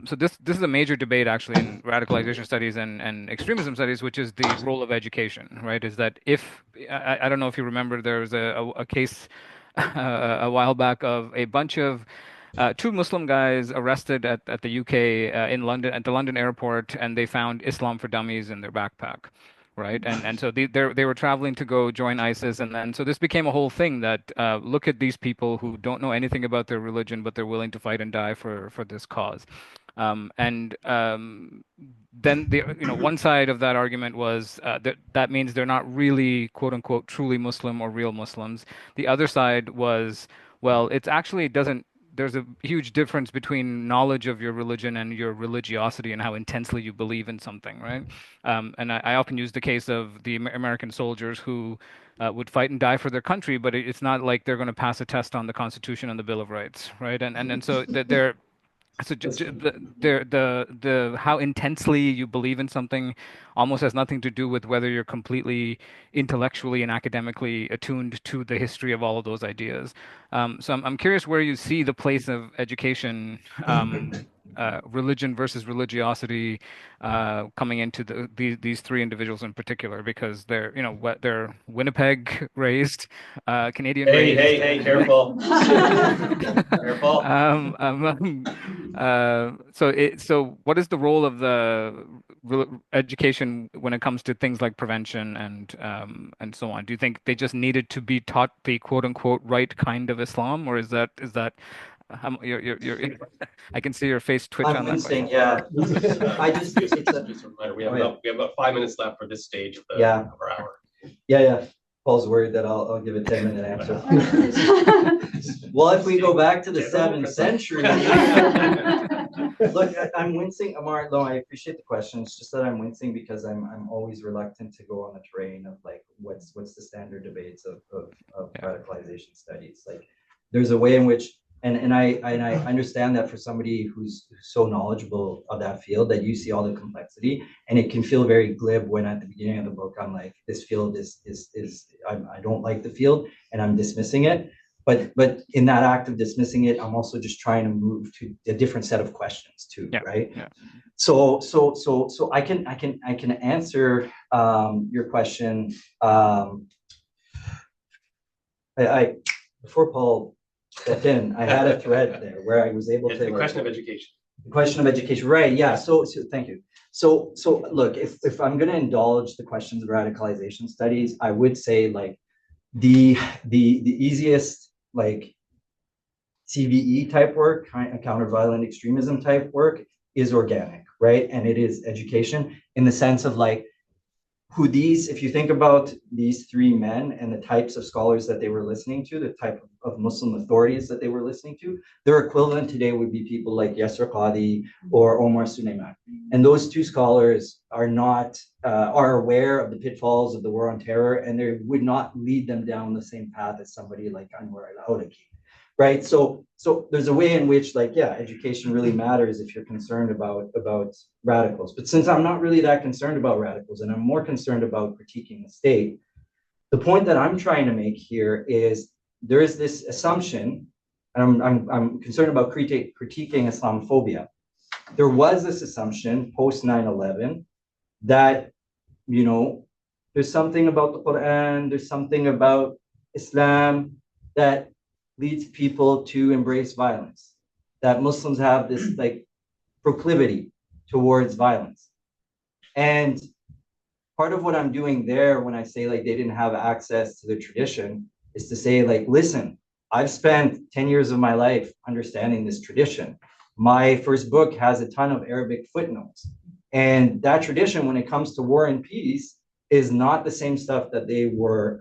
So this is a major debate actually in radicalization studies and extremism studies, which is the role of education, right? Is that if I don't know if you remember, there was a case a while back of a bunch of two Muslim guys arrested at the UK in London at the London airport, and they found Islam for Dummies in their backpack, right? And so they were traveling to go join ISIS, and then so this became a whole thing that look at these people who don't know anything about their religion, but they're willing to fight and die for this cause. And then one side of that argument was that means they're not really quote unquote truly Muslim or real Muslims. The other side was, well, it's actually doesn't. There's a huge difference between knowledge of your religion and your religiosity and how intensely you believe in something, right? And I often use the case of the American soldiers who would fight and die for their country, but it's not like they're going to pass a test on the Constitution and the Bill of Rights, right? And so they're so the how intensely you believe in something almost has nothing to do with whether you're completely intellectually and academically attuned to the history of all of those ideas. So I'm curious where you see the place of education, religion versus religiosity, coming into these three individuals in particular, because they're they're Winnipeg raised, Canadian raised. Hey, careful. Careful. So what is the role of the education when it comes to things like prevention and so on? Do you think they just needed to be taught the quote unquote right kind of Islam, or is that you're I can see your face twitch on that question. Yeah. I just just a reminder, we have about 5 minutes left for this stage of of our hour. Yeah. Paul's worried that I'll give a 10-minute answer. Well, if we go back to the 7th century, look, I'm wincing, Amar. No, I appreciate the question. It's just that I'm wincing because I'm always reluctant to go on the terrain of like what's the standard debates of radicalization studies. Like, there's a way in which, and I understand that for somebody who's so knowledgeable of that field, that you see all the complexity, and it can feel very glib when at the beginning of the book I'm like, this field is I don't like the field and I'm dismissing it. But in that act of dismissing it, I'm also just trying to move to a different set of questions too, right? Yeah. So I can answer your question. I before Paul stepped in, I had a thread there where I was able to. The question of education. The question of education, right? Yeah. So thank you. So look, if I'm going to indulge the questions of radicalization studies, I would say like the easiest like CVE type work, counter violent extremism type work, is organic, right? And it is education in the sense of like if you think about these three men and the types of scholars that they were listening to, the type of Muslim authorities that they were listening to, their equivalent today would be people like Yasser Qadi or Omar Suleiman. And those two scholars are aware of the pitfalls of the war on terror, and they would not lead them down the same path as somebody like Anwar al-Awlaki. Right. So there's a way in which, like, yeah, education really matters if you're concerned about radicals. But since I'm not really that concerned about radicals, and I'm more concerned about critiquing the state, the point that I'm trying to make here is there is this assumption, and I'm concerned about critiquing Islamophobia. There was this assumption post 9/11 that, there's something about the Quran, there's something about Islam that leads people to embrace violence, that Muslims have this like proclivity towards violence. And part of what I'm doing there when I say like they didn't have access to the tradition is to say like, listen, I've spent 10 years of my life understanding this tradition. My first book has a ton of Arabic footnotes. And that tradition, when it comes to war and peace, is not the same stuff that they were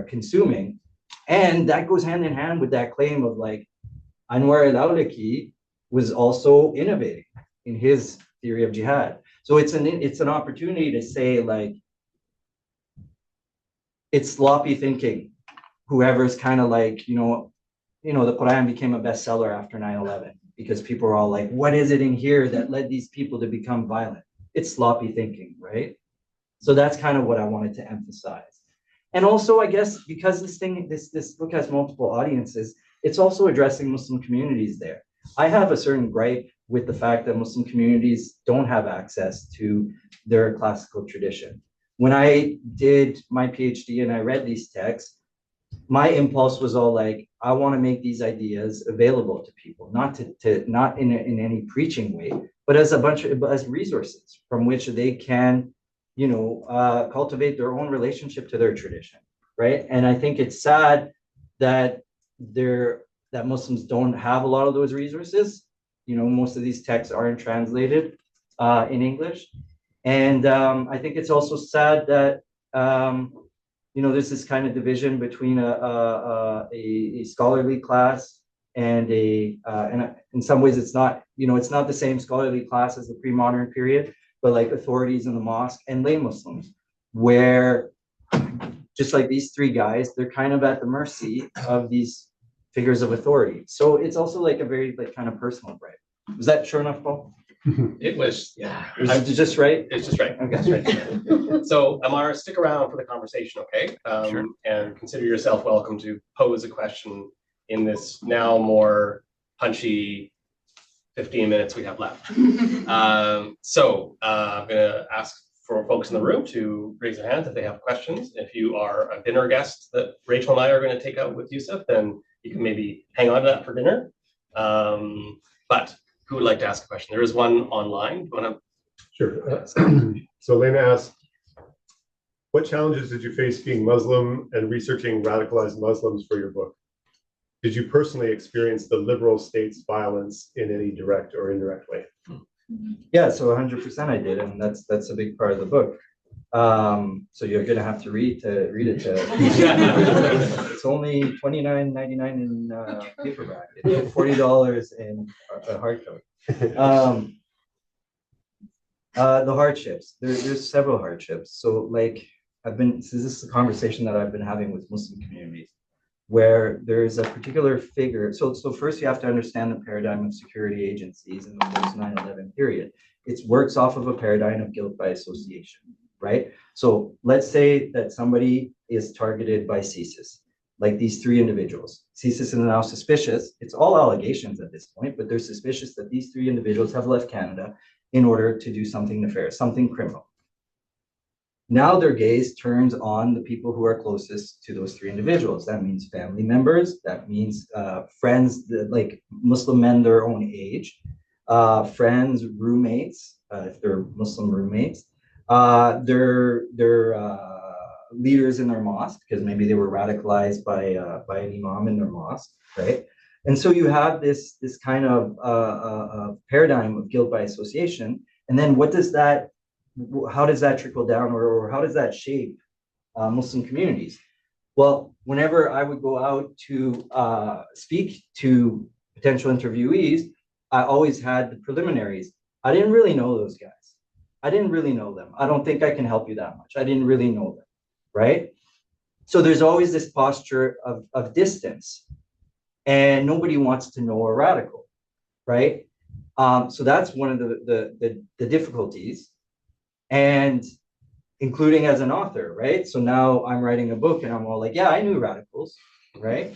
consuming. And that goes hand in hand with that claim of like Anwar al-Awlaki was also innovating in his theory of jihad. So it's an opportunity to say, like, it's sloppy thinking. Whoever's kind of like, the Quran became a bestseller after 9/11 because people are all like, what is it in here that led these people to become violent? It's sloppy thinking, right? So that's kind of what I wanted to emphasize. And also, I guess, because this book has multiple audiences, it's also addressing Muslim communities there. I have a certain gripe with the fact that Muslim communities don't have access to their classical tradition. When I did my PhD and I read these texts, my impulse was all like, I want to make these ideas available to people, not in any preaching way, but as as resources from which they can, cultivate their own relationship to their tradition, right? And I think it's sad that that Muslims don't have a lot of those resources. Most of these texts aren't translated in English, and I think it's also sad that there's this kind of division between a scholarly class and in some ways it's not the same scholarly class as the pre-modern period, but like authorities in the mosque and lay Muslims, where just like these three guys, they're kind of at the mercy of these figures of authority. So it's also like a very kind of personal gripe. Was that sure enough, Paul? It was, yeah. It's just right? It's just right. Okay. Right. So, Amar, stick around for the conversation, okay? Sure. And consider yourself welcome to pose a question in this now more punchy 15 minutes we have left. I'm going to ask for folks in the room to raise their hands if they have questions. If you are a dinner guest that Rachel and I are going to take out with Youcef, then you can maybe hang on to that for dinner. But who would like to ask a question? There is one online. Do you want to? Sure. So Lena asked, what challenges did you face being Muslim and researching radicalized Muslims for your book? Did you personally experience the liberal state's violence in any direct or indirect way? Yeah, so 100% I did, and that's a big part of the book. So you're gonna have to read it. It's only $29.99 in paperback. It's $40 in a hardcover. The hardships. There's several hardships. So this is a conversation that I've been having with Muslim communities, where there's a particular figure. So first you have to understand the paradigm of security agencies in the post 9/11 period. It works off of a paradigm of guilt by association, right? So let's say that somebody is targeted by CSIS, like these three individuals. CSIS is now suspicious. It's all allegations at this point, but they're suspicious that these three individuals have left Canada in order to do something nefarious, something criminal. Now their gaze turns on the people who are closest to those three individuals. That means family members. That means friends, like Muslim men their own age, friends, roommates, if they're Muslim roommates, their leaders in their mosque, because maybe they were radicalized by an imam in their mosque, right? And so you have this kind of paradigm of guilt by association. And then how does that trickle down, or how does that shape Muslim communities? Well, whenever I would go out to speak to potential interviewees, I always had the preliminaries. I didn't really know those guys. I didn't really know them. I don't think I can help you that much. I didn't really know them, right? So there's always this posture of distance, and nobody wants to know a radical, right? So that's one of the difficulties, and including as an author, right? So now I'm writing a book and I'm all like, yeah, I knew radicals, right?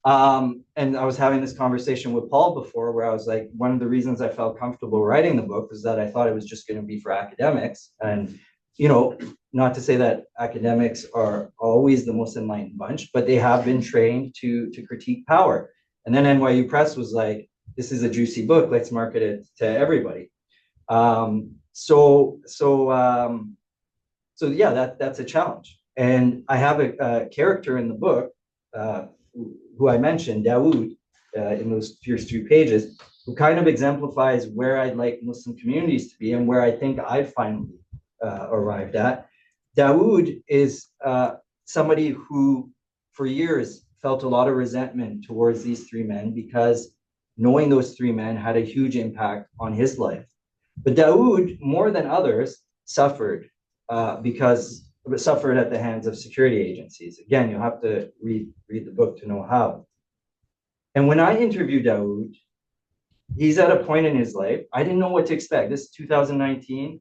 And I was having this conversation with Paul before, where I was like, one of the reasons I felt comfortable writing the book was that I thought it was just going to be for academics. And, not to say that academics are always the most enlightened bunch, but they have been trained to critique power. And then NYU Press was like, this is a juicy book, let's market it to everybody. So yeah, that's a challenge. And I have a character in the book, who I mentioned, Dawood, in those first 2 pages, who kind of exemplifies where I'd like Muslim communities to be and where I think I've finally arrived at. Dawood is somebody who, for years, felt a lot of resentment towards these 3 men because knowing those three men had a huge impact on his life. But Daoud, more than others, suffered suffered at the hands of security agencies. Again, you'll have to read the book to know how. And when I interviewed Daoud, he's at a point in his life, I didn't know what to expect. This is 2019.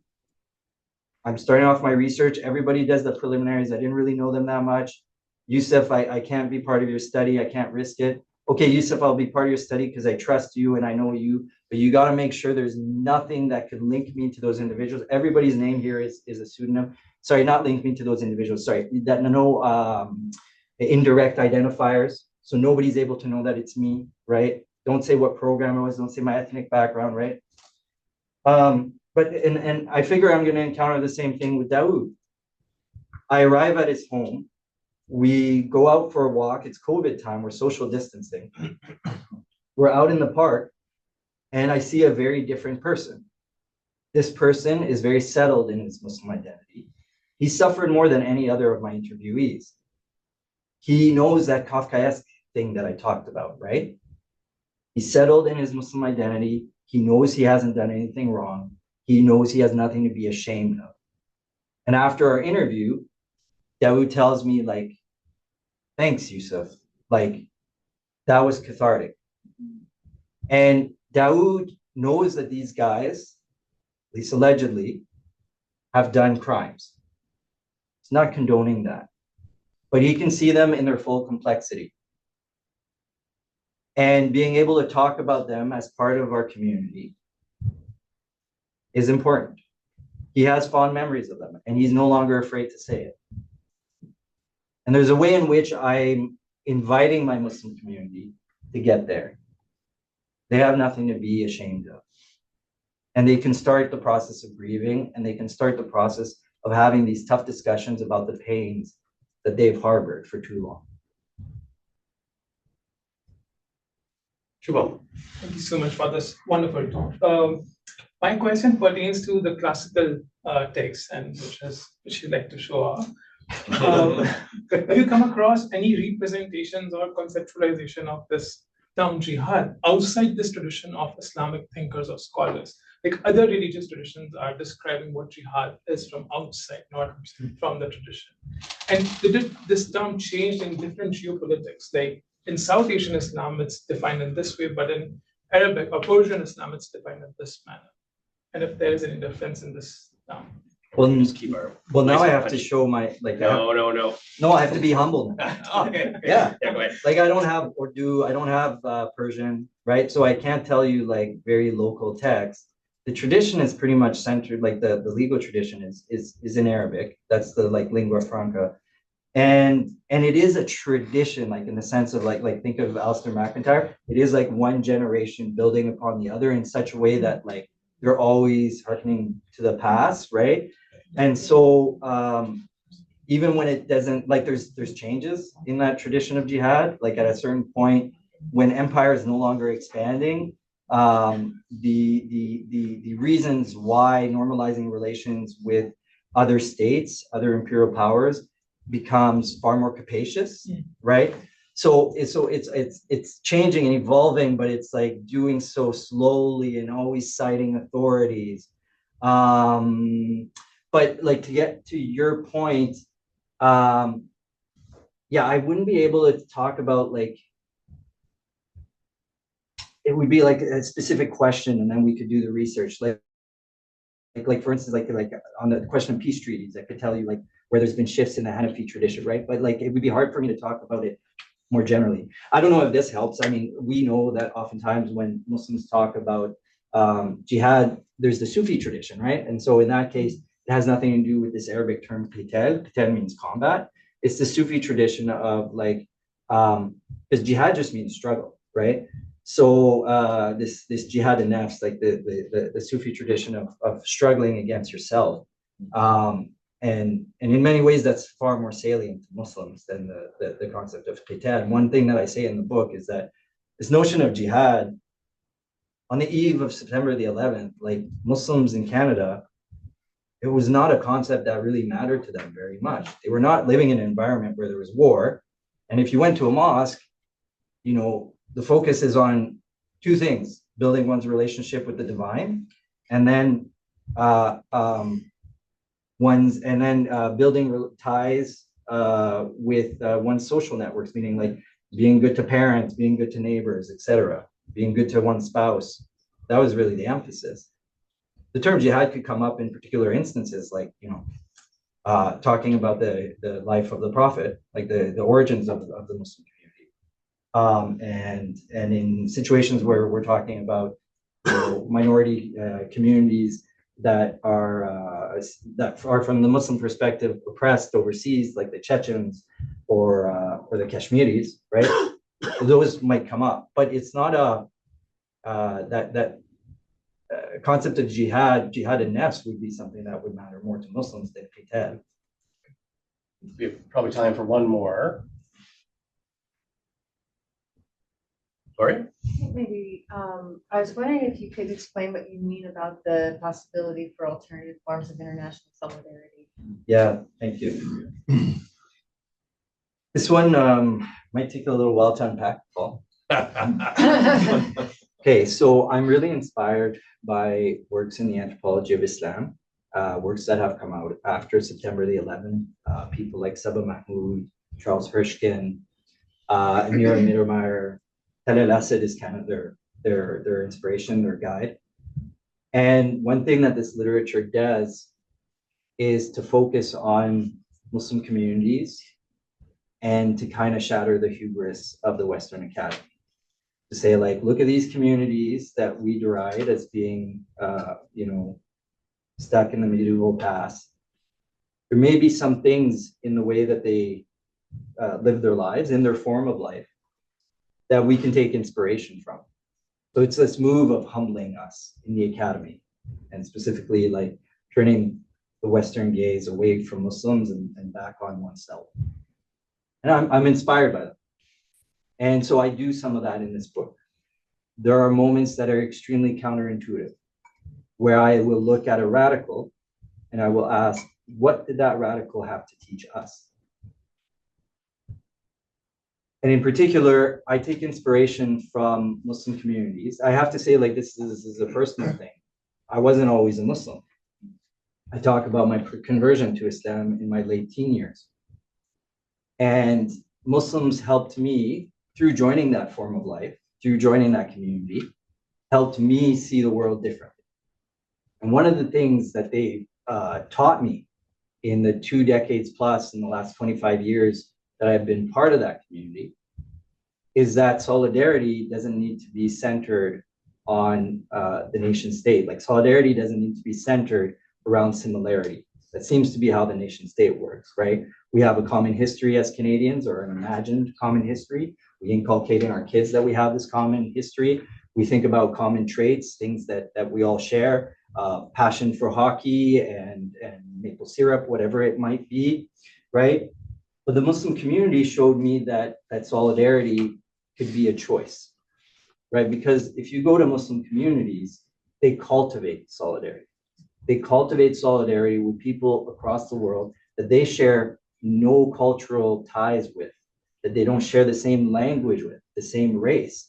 I'm starting off my research. Everybody does the preliminaries. I didn't really know them that much. Youcef, I can't be part of your study. I can't risk it. Okay, Youcef, I'll be part of your study because I trust you and I know you, but you got to make sure there's nothing that could link me to those individuals. Everybody's name here is a pseudonym. Sorry, not link me to those individuals. Sorry, that no indirect identifiers. So nobody's able to know that it's me, right? Don't say what program I was. Don't say my ethnic background, right? But I figure I'm going to encounter the same thing with Daoud. I arrive at his home. We go out for a walk. It's COVID time. We're social distancing. We're out in the park, and I see a very different person. This person is very settled in his Muslim identity. He suffered more than any other of my interviewees. He knows that Kafkaesque thing that I talked about, right? He's settled in his Muslim identity. He knows he hasn't done anything wrong. He knows he has nothing to be ashamed of. And after our interview, Daoud tells me, like, thanks, Youcef. Like, that was cathartic. And Daoud knows that these guys, at least allegedly, have done crimes. It's not condoning that. But he can see them in their full complexity. And being able to talk about them as part of our community is important. He has fond memories of them, and he's no longer afraid to say it. And there's a way in which I'm inviting my Muslim community to get there. They have nothing to be ashamed of. And they can start the process of grieving, and they can start the process of having these tough discussions about the pains that they've harbored for too long. Shubham. Thank you so much for this wonderful talk. My question pertains to the classical text, and which you like to show off. Have you come across any representations or conceptualization of this term jihad outside this tradition of Islamic thinkers or scholars? Like other religious traditions are describing what jihad is from outside, not from the tradition. And did this term change in different geopolitics? Like in South Asian Islam, it's defined in this way, but in Arabic or Persian Islam, it's defined in this manner. And if there is any difference in this term. Well, just keep our now I have to show my, like, no. No, I have to be humble now. Okay. Yeah. Yeah, go ahead. Like I don't have Urdu, I don't have Persian, right? So I can't tell you like very local text. The tradition is pretty much centered, like the legal tradition is in Arabic. That's the like lingua franca. And it is a tradition, like in the sense of like think of Alistair McIntyre. It is like one generation building upon the other in such a way that like they're always hearkening to the past, right? And so even when it doesn't, like there's changes in that tradition of jihad, like at a certain point when empire is no longer expanding, the reasons why normalizing relations with other states, other imperial powers becomes far more capacious, right? So it's changing and evolving, but it's like doing so slowly and always citing authorities. But like to get to your point, yeah, I wouldn't be able to talk about like, it would be like a specific question and then we could do the research. Like for instance, like on the question of peace treaties, I could tell you like where there's been shifts in the Hanafi tradition, right? But like, it would be hard for me to talk about it more generally. I don't know if this helps. I mean, we know that oftentimes when Muslims talk about jihad, there's the Sufi tradition, right? And so in that case, it has nothing to do with this Arabic term qital. Qital means combat. It's the Sufi tradition of like, because jihad just means struggle, right? So this jihad and nafs, like the Sufi tradition of struggling against yourself. And in many ways, that's far more salient to Muslims than the concept of qital. And one thing that I say in the book is that this notion of jihad, on the eve of September the 11th, like Muslims in Canada, it was not a concept that really mattered to them very much. They were not living in an environment where there was war. And if you went to a mosque, you know, the focus is on two things: building one's relationship with the divine, and then building ties with one's social networks, meaning like being good to parents, being good to neighbors, etc., being good to one's spouse. That was really the emphasis. The term jihad could come up in particular instances, like, talking about the life of the prophet, like the origins of the Muslim community. And in situations where we're talking about minority communities that are from the Muslim perspective oppressed overseas, like the Chechens or the Kashmiris, right? Those might come up, but it's not that concept of jihad and nafs would be something that would matter more to Muslims than qital. We have probably time for one more. Sorry? Maybe, I was wondering if you could explain what you mean about the possibility for alternative forms of international solidarity. Yeah, thank you. This one might take a little while to unpack, Paul. Okay, so I'm really inspired by works in the anthropology of Islam, works that have come out after September the 11th. People like Saba Mahmoud, Charles Hirschkin, Amira Mittermeier, Tel El-Assad is kind of their inspiration, their guide. And one thing that this literature does is to focus on Muslim communities and to kind of shatter the hubris of the Western Academy. To say, like, look at these communities that we deride as being, stuck in the medieval past. There may be some things in the way that they live their lives, in their form of life, that we can take inspiration from. So it's this move of humbling us in the academy, and specifically like turning the Western gaze away from Muslims and back on oneself. And I'm inspired by that. And so I do some of that in this book. There are moments that are extremely counterintuitive, where I will look at a radical and I will ask, what did that radical have to teach us? And in particular, I take inspiration from Muslim communities. I have to say, like, this is a personal thing. I wasn't always a Muslim. I talk about my conversion to Islam in my late teen years. And Muslims helped me, through joining that form of life, through joining that community, helped me see the world differently. And one of the things that they taught me in the 2 decades plus in the last 25 years that I've been part of that community is that solidarity doesn't need to be centered on the nation state. Like, solidarity doesn't need to be centered around similarity. That seems to be how the nation state works, right? We have a common history as Canadians, or an imagined common history. We inculcate in our kids that we have this common history. We think about common traits, things that we all share, passion for hockey and maple syrup, whatever it might be, right? But the Muslim community showed me that solidarity could be a choice, right? Because if you go to Muslim communities, they cultivate solidarity. They cultivate solidarity with people across the world that they share no cultural ties with, that they don't share the same language with, the same race.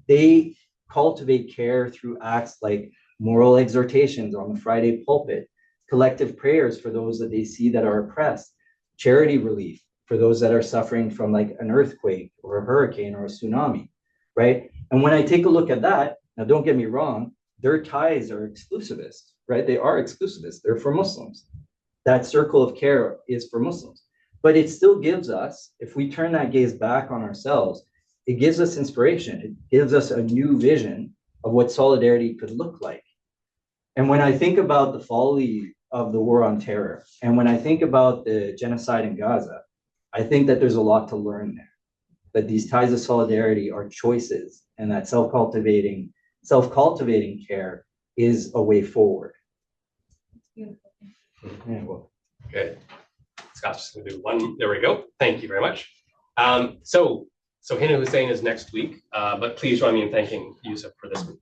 They cultivate care through acts like moral exhortations on the Friday pulpit, collective prayers for those that they see that are oppressed, charity relief for those that are suffering from like an earthquake or a hurricane or a tsunami, right? And when I take a look at that, now don't get me wrong, their ties are exclusivist, right? They are exclusivist. They're for Muslims. That circle of care is for Muslims. But it still gives us, if we turn that gaze back on ourselves, it gives us inspiration. It gives us a new vision of what solidarity could look like. And when I think about the folly of the war on terror, and when I think about the genocide in Gaza, I think that there's a lot to learn there. That these ties of solidarity are choices, and that self-cultivating care is a way forward. Yeah, well. Good. Scott's just going to do one. There we go. Thank you very much. So Hina Hussein is next week, but please join me in thanking Youcef for this week.